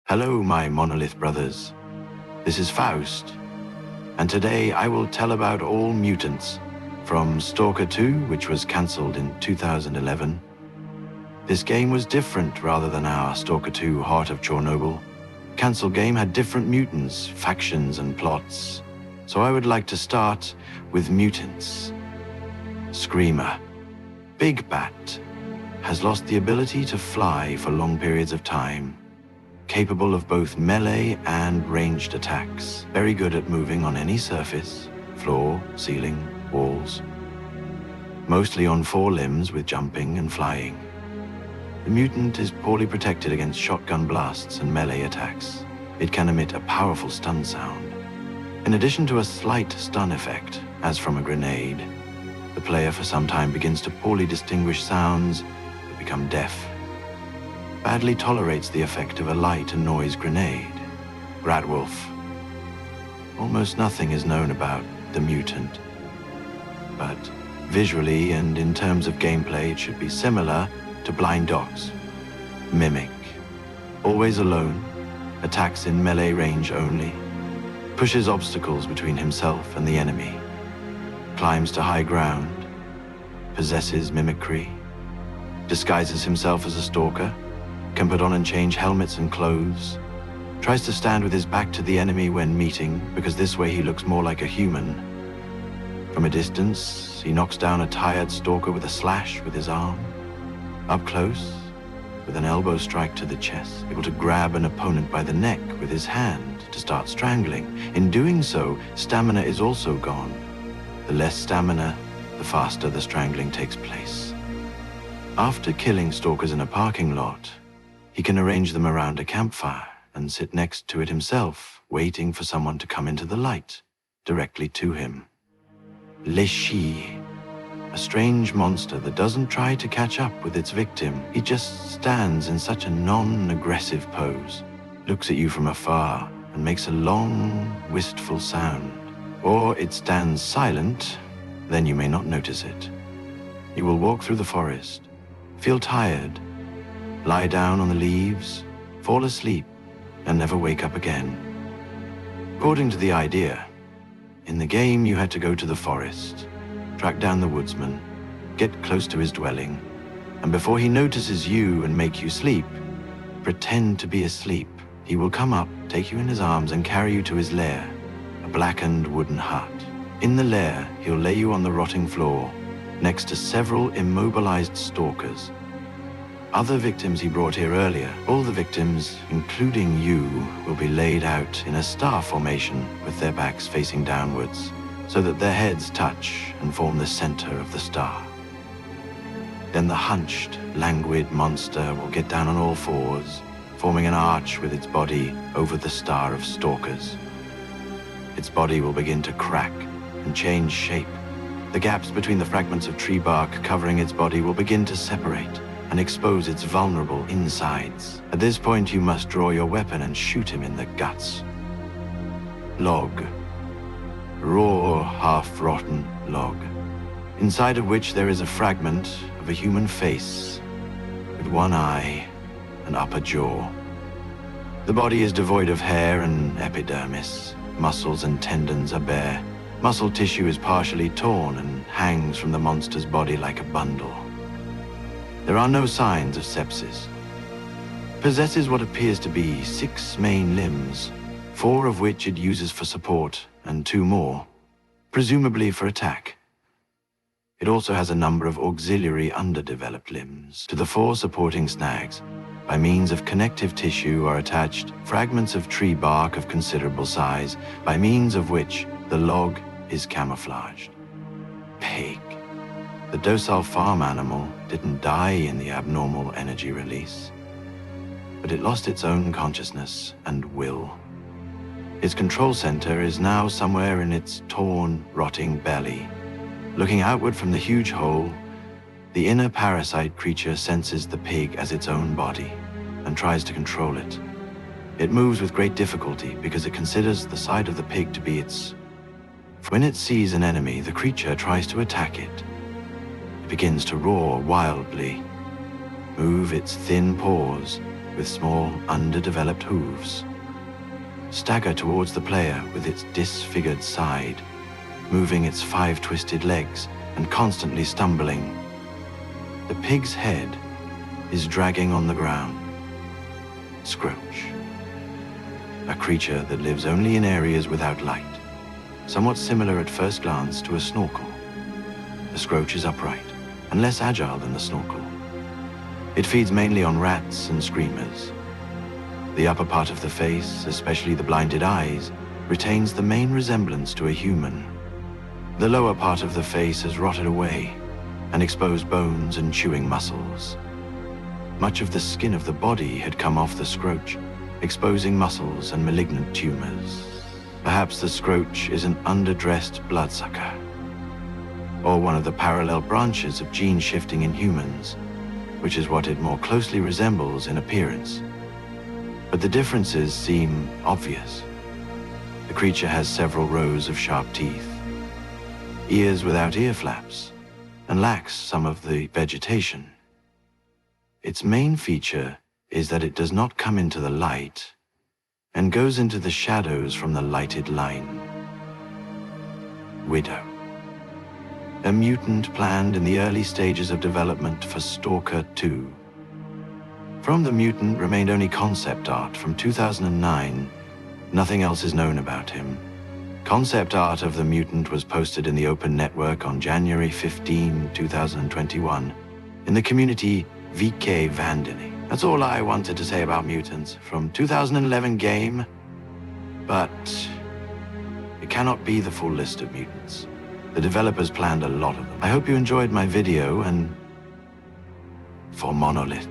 Hello, my monolith brothers. This is Faust, and today I will tell about all mutants, from Stalker 2, which was cancelled in 2011. This game was different rather than our Stalker 2 Heart of Chernobyl. Cancelled game had different mutants, factions, and plots. So I would like to start with Mutants. Screamer. Big Bat has lost the ability to fly for long periods of time, capable of both melee and ranged attacks, very good at moving on any surface, floor, ceiling, walls, mostly on four limbs with jumping and flying. The mutant is poorly protected against shotgun blasts and melee attacks. It can emit a powerful stun sound. In addition to a slight stun effect, as from a grenade, the player for some time begins to poorly distinguish sounds that become deaf. Badly tolerates the effect of a light and noise grenade. Grad. Almost nothing is known about the mutant, but visually and in terms of gameplay it should be similar to Blind Dogs. Mimic. Always alone, attacks in melee range only, pushes obstacles between himself and the enemy, climbs to high ground, possesses mimicry, disguises himself as a stalker, can put on and change helmets and clothes, tries to stand with his back to the enemy when meeting, because this way he looks more like a human. From a distance, he knocks down a tired stalker with a slash with his arm. Up close, with an elbow strike to the chest, able to grab an opponent by the neck with his hand to start strangling. In doing so, stamina is also gone. The less stamina, the faster the strangling takes place. After killing stalkers in a parking lot, he can arrange them around a campfire and sit next to it himself, waiting for someone to come into the light, directly to him. Leshi, a strange monster that doesn't try to catch up with its victim. It just stands in such a non-aggressive pose, looks at you from afar, and makes a long, wistful sound. Or it stands silent, then you may not notice it. You will walk through the forest, feel tired, lie down on the leaves, fall asleep, and never wake up again. According to the idea, in the game you had to go to the forest, track down the woodsman, get close to his dwelling, and before he notices you and make you sleep, pretend to be asleep. He will come up, take you in his arms, and carry you to his lair, a blackened wooden hut. In the lair, he'll lay you on the rotting floor, next to several immobilized stalkers. Other victims he brought here earlier. All the victims, including you, will be laid out in a star formation with their backs facing downwards, so that their heads touch and form the center of the star. Then the hunched, languid monster will get down on all fours, forming an arch with its body over the star of stalkers. Its body will begin to crack and change shape. The gaps between the fragments of tree bark covering its body will begin to separate and expose its vulnerable insides. At this point, you must draw your weapon and shoot him in the guts. Log. Raw, half-rotten log, inside of which there is a fragment of a human face with one eye and upper jaw. The body is devoid of hair and epidermis. Muscles and tendons are bare. Muscle tissue is partially torn and hangs from the monster's body like a bundle. There are no signs of sepsis. Possesses what appears to be 6 main limbs, 4 of which it uses for support and 2 more, presumably for attack. It also has a number of auxiliary underdeveloped limbs. To the 4 supporting snags, by means of connective tissue are attached fragments of tree bark of considerable size, by means of which the log is camouflaged. Pig. The docile farm animal didn't die in the abnormal energy release, but it lost its own consciousness and will. Its control center is now somewhere in its torn, rotting belly. Looking outward from the huge hole, the inner parasite creature senses the pig as its own body and tries to control it. It moves with great difficulty because it considers the side of the pig to be its. When it sees an enemy, the creature tries to attack it. It begins to roar wildly, move its thin paws, with small, underdeveloped hooves, stagger towards the player with its disfigured side, moving its 5 twisted legs and constantly stumbling. The pig's head is dragging on the ground. Scrooch, a creature that lives only in areas without light, somewhat similar at first glance to a snorkel. The Scrooch is upright and less agile than the snorkel. It feeds mainly on rats and screamers. The upper part of the face, especially the blinded eyes, retains the main resemblance to a human. The lower part of the face has rotted away and exposed bones and chewing muscles. Much of the skin of the body had come off the Scrooch, exposing muscles and malignant tumors. Perhaps the Scrooch is an underdressed bloodsucker, or one of the parallel branches of gene shifting in humans, which is what it more closely resembles in appearance. But the differences seem obvious. The creature has several rows of sharp teeth, ears without ear flaps, and lacks some of the vegetation. Its main feature is that it does not come into the light and goes into the shadows from the lighted line. Widow, a mutant planned in the early stages of development for Stalker 2. From the mutant remained only concept art from 2009. Nothing else is known about him. Concept art of the mutant was posted in the Open Network on January 15, 2021, in the community VK Vandini. That's all I wanted to say about Mutants from 2011 game, but it cannot be the full list of mutants. The developers planned a lot of them. I hope you enjoyed my video, and for Monolith.